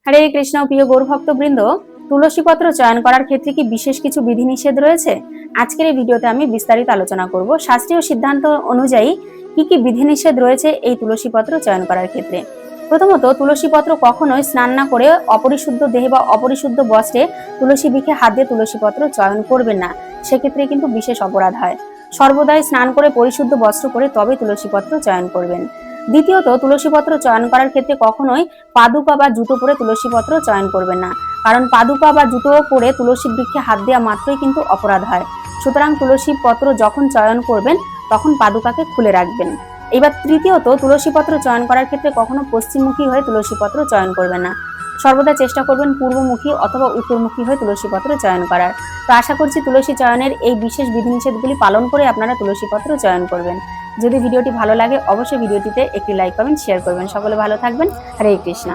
হরে কৃষ্ণ। প্রিয় গৌর ভক্তবৃন্দ, তুলসী পত্র চয়ন করার ক্ষেত্রে কি বিশেষ কিছু বিধিনিষেধ রয়েছে? আজকের এই ভিডিওতে আমি বিস্তারিত আলোচনা করব শাস্ত্রীয় সিদ্ধান্ত অনুযায়ী কি কি বিধিনিষেধ রয়েছে এই তুলসী পত্র চয়ন করার ক্ষেত্রে। প্রথমত, তুলসী পত্র কখনোই স্নান না করে অপরিশুদ্ধ দেহে বা অপরিশুদ্ধ বস্ত্রে তুলসী বৃক্ষে হাত দিয়ে তুলসী পত্র চয়ন করবেন না, সেক্ষেত্রে কিন্তু বিশেষ অপরাধ হয়। সর্বদাই স্নান করে পরিশুদ্ধ বস্ত্র পরে তবে তুলসী পত্র চয়ন করবেন। দ্বিতীয়ত, তুলসী পত্র চয়ন করার ক্ষেত্রে কখনোই পাদুকা বা জুতো পরে তুলসী পত্র চয়ন করবেন না, কারণ পাদুকা বা জুতো পরে তুলসী বৃক্ষে হাত দেওয়া মাত্রই কিন্তু অপরাধ হয়। সুতরাং তুলসী পত্র যখন চয়ন করবেন তখন পাদুকাকে খুলে রাখবেন। এবার তৃতীয়ত, তুলসী পত্র চয়ন করার ক্ষেত্রে কখনো পশ্চিমমুখী হয়ে তুলসী পত্র চয়ন করবেন না, সর্বদা চেষ্টা করবেন পূর্বমুখী অথবা উত্তরমুখী হয়ে তুলসী পত্র চয়ন করার। তো আশা করছি তুলসী চয়নের এই বিশেষ বিধিনিষেধগুলি পালন করে আপনারা তুলসী পত্র চয়ন করবেন। যদি ভিডিওটি ভালো লাগে অবশ্যই ভিডিওটিতে একটি লাইক কমেন্ট শেয়ার করবেন। সকলে ভালো থাকবেন। হরে কৃষ্ণ।